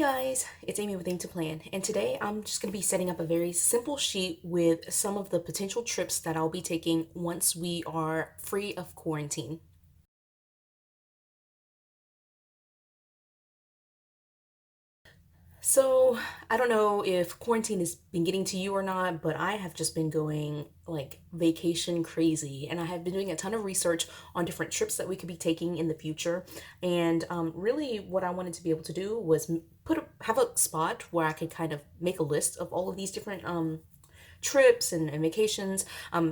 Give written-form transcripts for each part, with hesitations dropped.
Guys, it's Amy with aim.to.plan, and today I'm just going to be setting up a very simple sheet with some of the potential trips that I'll be taking once we are free of quarantine. So, I don't know if quarantine has been getting to you or not, but I have just been going like vacation crazy. And I have been doing a ton of research on different trips that we could be taking in the future. And really, what I wanted to be able to do was have a spot where I could kind of make a list of all of these different trips and vacations.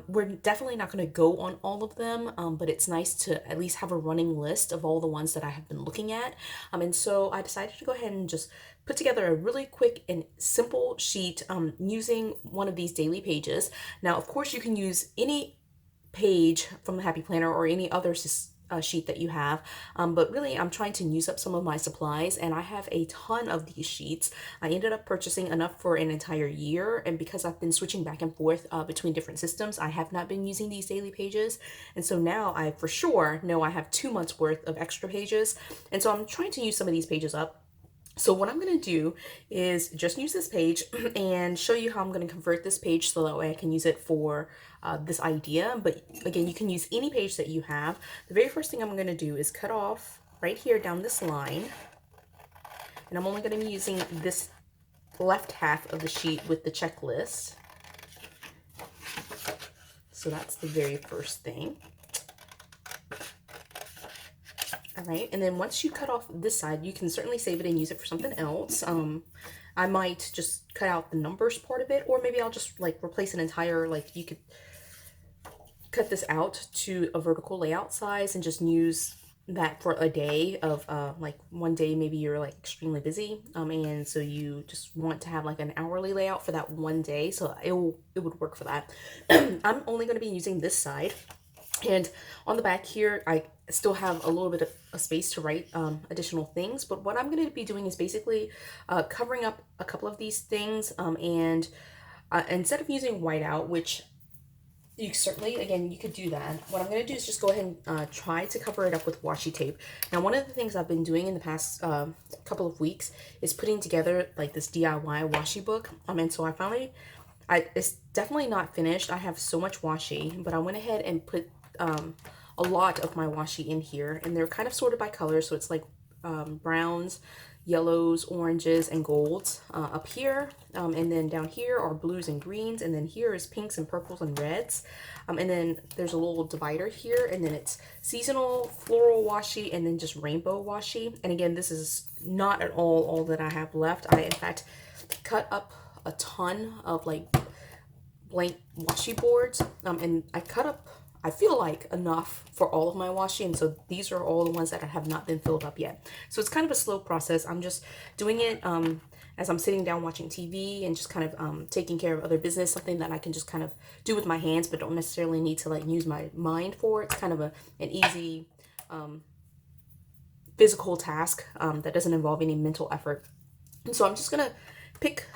We're definitely not going to go on all of them, but it's nice to at least have a running list of all the ones that I have been looking at. And so I decided to go ahead and just put together a really quick and simple sheet using one of these daily pages. Now, of course, you can use any page from the Happy Planner or any other sheet that you have. But really, I'm trying to use up some of my supplies, and I have a ton of these sheets. I ended up purchasing enough for an entire year, and because I've been switching back and forth between different systems, I have not been using these daily pages. And so now I for sure know I have 2 months worth of extra pages. And so I'm trying to use some of these pages up. So what I'm going to do is just use this page and show you how I'm going to convert this page so that way I can use it for this idea. But again, you can use any page that you have. The very first thing I'm going to do is cut off right here down this line. And I'm only going to be using this left half of the sheet with the checklist. So that's the very first thing. All right, and then once you cut off this side, you can certainly save it and use it for something else. I might just cut out the numbers part of it, or maybe I'll just like replace an entire, like you could cut this out to a vertical layout size and just use that for a day of like one day maybe you're like extremely busy and so you just want to have like an hourly layout for that one day, so it would work for that. I'm only going to be using this side. And on the back here, I still have a little bit of a space to write additional things. But what I'm going to be doing is basically covering up a couple of these things. And instead of using whiteout, which you certainly, again, you could do that. What I'm going to do is just go ahead and try to cover it up with washi tape. Now, one of the things I've been doing in the past couple of weeks is putting together like this DIY washi book. And so it's definitely not finished. I have so much washi, but I went ahead and put a lot of my washi in here, and they're kind of sorted by color, so it's like browns, yellows, oranges, and golds up here, and then down here are blues and greens, and then here is pinks and purples and reds, and then there's a little divider here, and then it's seasonal, floral washi, and then just rainbow washi. And again, this is not at all that I have left. I in fact cut up a ton of like blank washi boards, and I cut up, I feel like, enough for all of my washi, and so these are all the ones that have not been filled up yet. So it's kind of a slow process. I'm just doing it as I'm sitting down watching TV and just kind of taking care of other business, something that I can just kind of do with my hands but don't necessarily need to like use my mind for. It's kind of an easy physical task that doesn't involve any mental effort. And so I'm just gonna pick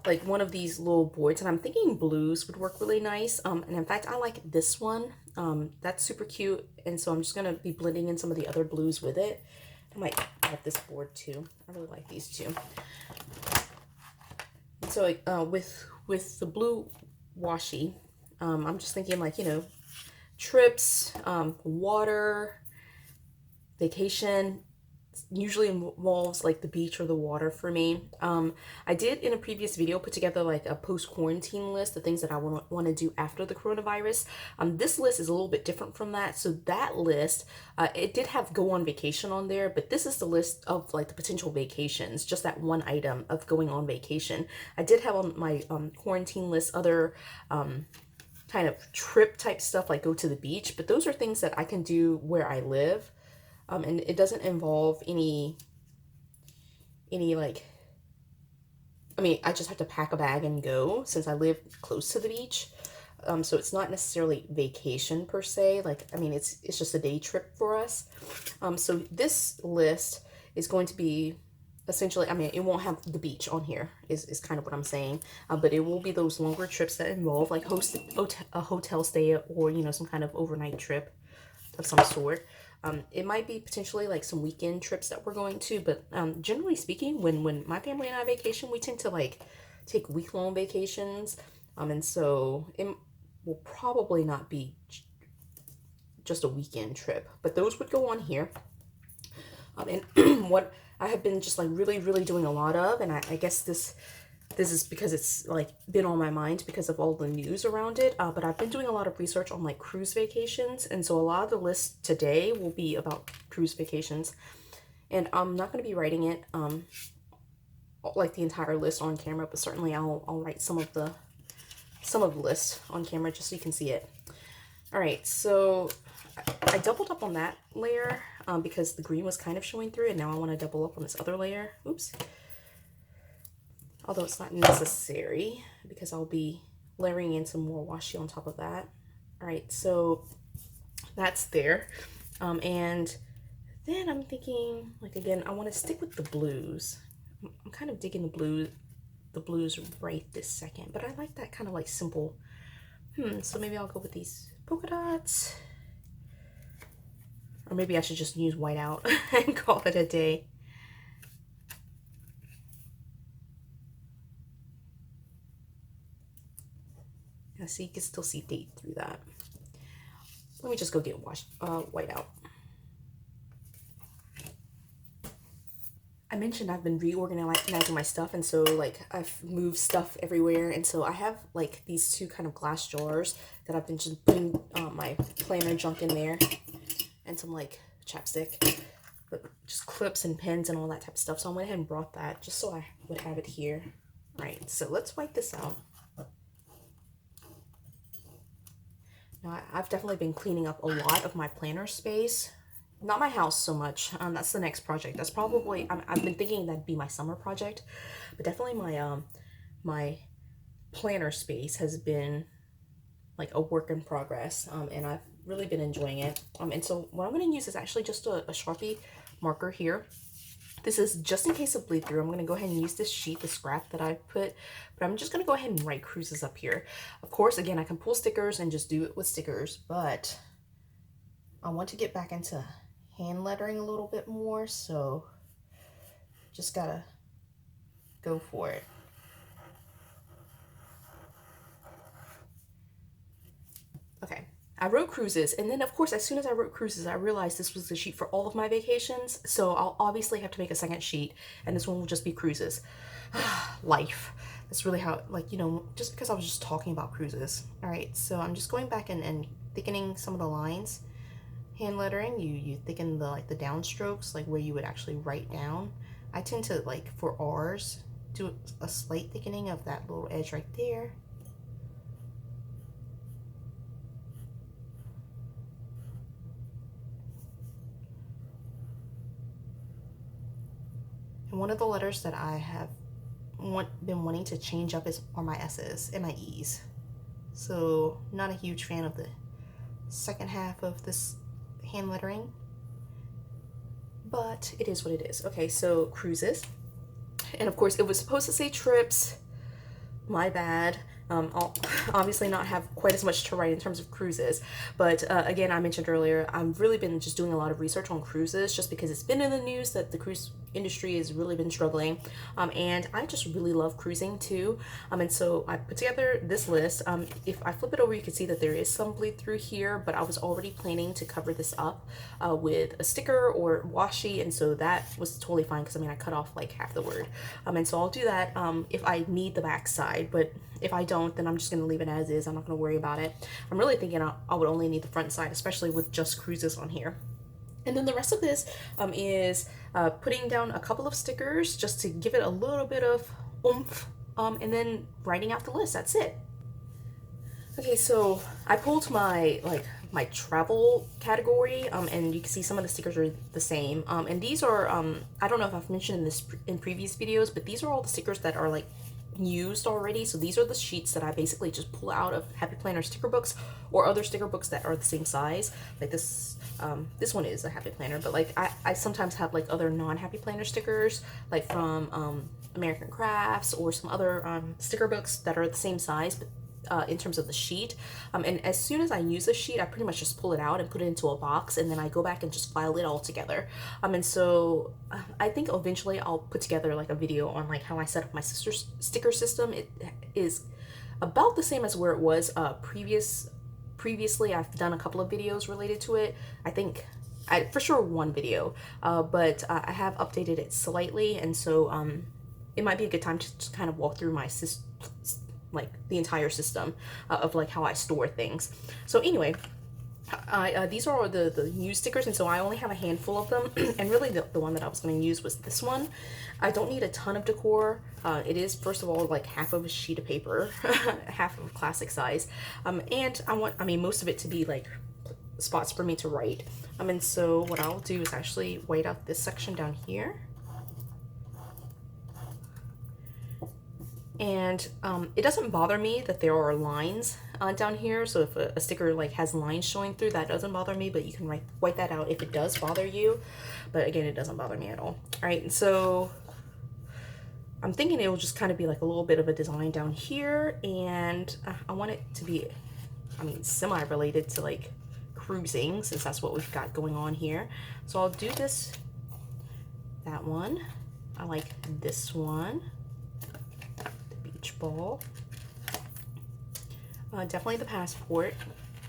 like one of these little boards, and I'm thinking blues would work really nice. And in fact, I like this one. That's super cute, and so I'm just gonna be blending in some of the other blues with it. I might add this board too. I really like these two. And so with the blue washi, I'm just thinking like, you know, trips, water, vacation. Usually involves like the beach or the water for me. I did in a previous video put together like a post-quarantine list of things that I want to do after the coronavirus. This list is a little bit different from that. So that list, it did have go on vacation on there, but this is the list of like the potential vacations, just that one item of going on vacation. I did have on my quarantine list other kind of trip type stuff like go to the beach, but those are things that I can do where I live. And it doesn't involve any like, I mean, I just have to pack a bag and go since I live close to the beach. So it's not necessarily vacation per se. Like, I mean, it's just a day trip for us. So this list is going to be essentially, I mean, it won't have the beach on here is kind of what I'm saying. But it will be those longer trips that involve like a hotel stay or, you know, some kind of overnight trip of some sort. It might be potentially like some weekend trips that we're going to, but generally speaking, when my family and I vacation, we tend to like take week-long vacations. And so it will probably not be just a weekend trip, but those would go on here. And what I have been just like really doing a lot of, and I guess this is because it's like been on my mind because of all the news around it, but I've been doing a lot of research on like cruise vacations, and so a lot of the list today will be about cruise vacations, and I'm not going to be writing it like the entire list on camera, but certainly I'll write some of the list on camera just so you can see it. All right, so I doubled up on that layer because the green was kind of showing through, and now I want to double up on this other layer. Oops. Although it's not necessary because I'll be layering in some more washi on top of that. All right, so that's there. And then I'm thinking, like, again, I want to stick with the blues. I'm kind of digging the blues right this second, but I like that kind of like simple. So maybe I'll go with these polka dots. Or maybe I should just use white out and call it a day. So you can still see date through that. Let me just go get white out. I mentioned I've been reorganizing my stuff, and so like I've moved stuff everywhere, and so I have like these two kind of glass jars that I've been just putting my planner junk in there, and some like chapstick, but just clips and pens and all that type of stuff. So I went ahead and brought that just so I would have it here. All right, so let's wipe this out. Now, I've definitely been cleaning up a lot of my planner space. Not my house so much. That's the next project. That's probably, I've been thinking that'd be my summer project, but definitely my planner space has been like a work in progress, and I've really been enjoying it. And so what I'm going to use is actually just a Sharpie marker here. This is just in case of bleed through. I'm going to go ahead and use this sheet, the scrap that I put, but I'm just going to go ahead and write cruises up here. Of course, again, I can pull stickers and just do it with stickers, but I want to get back into hand lettering a little bit more, so just gotta go for it. Okay. I wrote cruises, and then of course as soon as I wrote cruises I realized this was the sheet for all of my vacations, so I'll obviously have to make a second sheet, and this one will just be cruises. Life. That's really how, like, you know, just because I was just talking about cruises. All right, so I'm just going back and thickening some of the lines. Hand lettering, you thicken the like the downstrokes, like where you would actually write down. I tend to, like, for R's, do a slight thickening of that little edge right there. And one of the letters that I have been wanting to change up are my S's and my E's. So not a huge fan of the second half of this hand lettering, but it is what it is. Okay, so cruises. And of course it was supposed to say trips. My bad. I'll obviously not have quite as much to write in terms of cruises, but again, I mentioned earlier, I've really been just doing a lot of research on cruises just because it's been in the news that the cruise industry has really been struggling, and I just really love cruising too, and so I put together this list. If I flip it over, you can see that there is some bleed through here, but I was already planning to cover this up with a sticker or washi, and so that was totally fine because I mean I cut off like half the word, and so I'll do that if I need the back side, but if I don't, then I'm just going to leave it as is. I'm not going to worry about it. I'm really thinking I would only need the front side, especially with just cruises on here. And then the rest of this is putting down a couple of stickers just to give it a little bit of oomph, and then writing out the list. That's it. Okay, so I pulled my travel category, and you can see some of the stickers are the same. And these are I don't know if I've mentioned this in previous videos, but these are all the stickers that are like used already. So these are the sheets that I basically just pull out of Happy Planner sticker books or other sticker books that are the same size. Like this one is a Happy Planner, but like I sometimes have like other non-Happy Planner stickers, like from American Crafts or some other sticker books that are the same size, but in terms of the sheet. And as soon as I use a sheet, I pretty much just pull it out and put it into a box, and then I go back and just file it all together. And so I think eventually I'll put together like a video on like how I set up my sister's sticker system. It is about the same as where it was previously. I've done a couple of videos related to it. I think for sure one video, but I have updated it slightly, and so it might be a good time to just kind of walk through my like the entire system of like how I store things. So anyway, these are the used stickers, and so I only have a handful of them. And really the one that I was going to use was this one. I don't need a ton of decor. It is, first of all, like half of a sheet of paper, half of classic size, and I mean most of it to be like spots for me to write. And so what I'll do is actually white out this section down here. And it doesn't bother me that there are lines down here. So if a sticker like has lines showing through, that doesn't bother me, but you can white that out if it does bother you. But again, it doesn't bother me at all. All right, and so I'm thinking it will just kind of be like a little bit of a design down here, and I want it to be, I mean, semi-related to like cruising, since that's what we've got going on here. So I'll do that one. I like this one. Ball. Definitely the passport.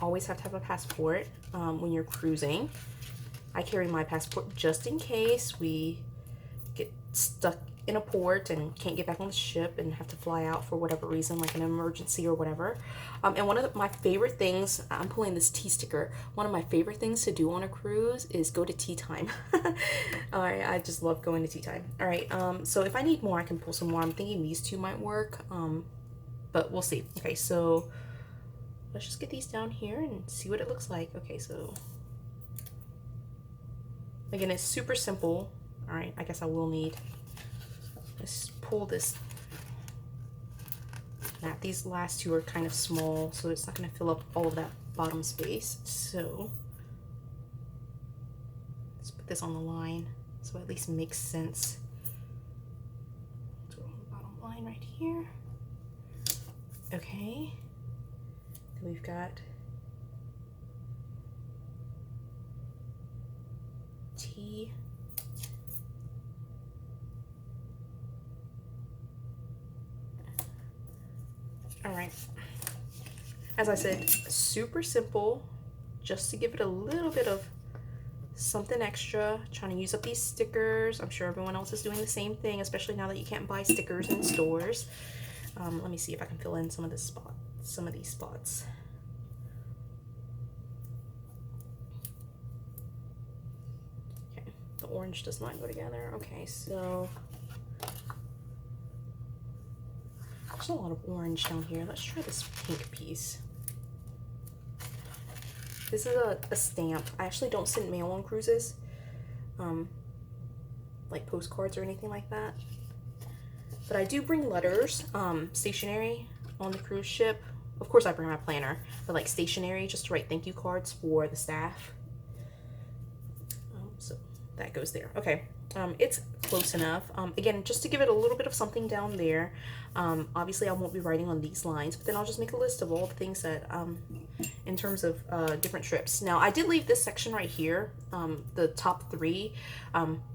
Always have to have a passport when you're cruising. I carry my passport just in case we get stuck in a port and can't get back on the ship and have to fly out for whatever reason, like an emergency or whatever. And one of my favorite things, I'm pulling this tea sticker, one of my favorite things to do on a cruise is go to tea time. All right, I just love going to tea time. All right, so if I need more, I can pull some more. I'm thinking these two might work, but we'll see. Okay, so let's just get these down here and see what it looks like. Okay, so again, it's super simple. All right, I guess I will need, let's pull this mat. These last two are kind of small, so it's not going to fill up all of that bottom space. So let's put this on the line so it at least makes sense. So on the bottom line right here. Okay. Then we've got T. All right, as I said, super simple, just to give it a little bit of something extra. Trying to use up these stickers. I'm sure everyone else is doing the same thing, especially now that you can't buy stickers in stores. Let me see if I can fill in some of these spots. Okay, the orange does not go together. Okay, so there's a lot of orange down here. Let's try this pink piece. This is a stamp. I actually don't send mail on cruises, like postcards or anything like that. But I do bring letters, stationery on the cruise ship. Of course I bring my planner, but like stationery just to write thank you cards for the staff. So that goes there. Okay. It's close enough. Again, just to give it a little bit of something down there. Obviously, I won't be writing on these lines, but then I'll just make a list of all the things that, in terms of different trips. Now, I did leave this section right here, the top 3.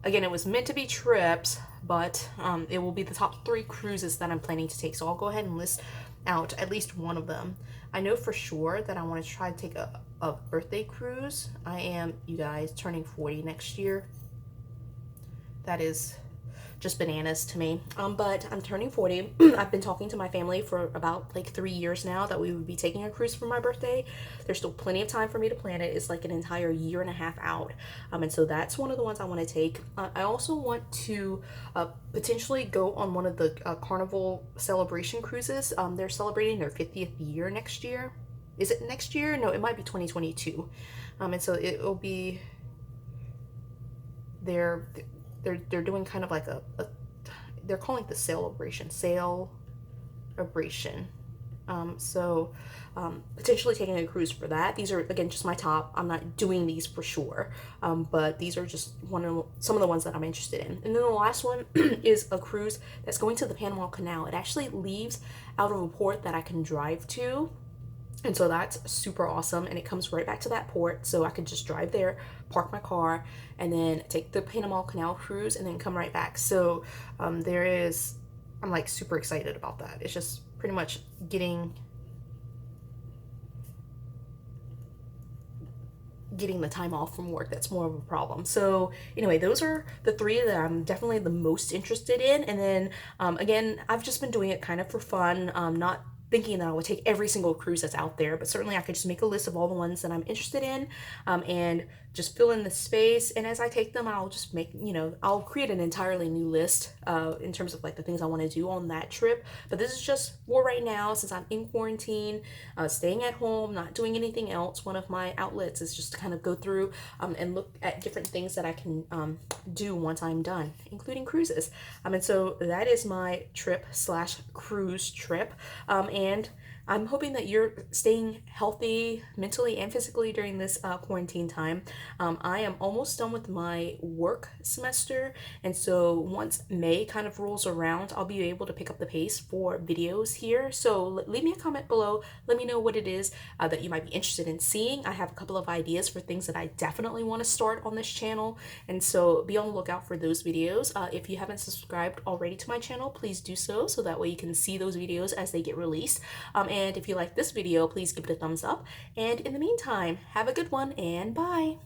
Again, it was meant to be trips, but it will be the top 3 cruises that I'm planning to take. So I'll go ahead and list out at least one of them. I know for sure that I want to try to take a birthday cruise. I am, you guys, turning 40 next year. That is just bananas to me. But I'm turning 40. I've been talking to my family for about like 3 years now that we would be taking a cruise for my birthday. There's still plenty of time for me to plan it. It's like an entire year and a half out. And so that's one of the ones I want to take. I also want to potentially go on one of the Carnival celebration cruises. They're celebrating their 50th year next year. Is it next year? No, it might be 2022. And so it will be they're doing kind of like they're calling it the celebration. So potentially taking a cruise for that. These are again just my top. I'm not doing these for sure, but these are just some of the ones that I'm interested in. And then the last one is a cruise that's going to the Panama Canal. It actually leaves out of a port that I can drive to. And so that's super awesome. And it comes right back to that port. So I could just drive there, park my car, and then take the Panama Canal cruise and then come right back. So I'm like super excited about that. It's just pretty much getting the time off from work that's more of a problem. So anyway, those are the three that I'm definitely the most interested in. And then again, I've just been doing it kind of for fun, not thinking that I would take every single cruise that's out there, but certainly I could just make a list of all the ones that I'm interested in, and just fill in the space. And as I take them, I'll just I'll create an entirely new list in terms of like the things I want to do on that trip. But this is just for right now, since I'm in quarantine, staying at home, not doing anything else. One of my outlets is just to kind of go through and look at different things that I can do once I'm done, including cruises. And so that is my trip slash cruise trip. And I'm hoping that you're staying healthy mentally and physically during this quarantine time. I am almost done with my work semester, and so once May kind of rolls around, I'll be able to pick up the pace for videos here. So leave me a comment below. Let me know what it is that you might be interested in seeing. I have a couple of ideas for things that I definitely want to start on this channel, and so be on the lookout for those videos. If you haven't subscribed already to my channel, please do so that way you can see those videos as they get released. And if you like this video, please give it a thumbs up. And in the meantime, have a good one and bye.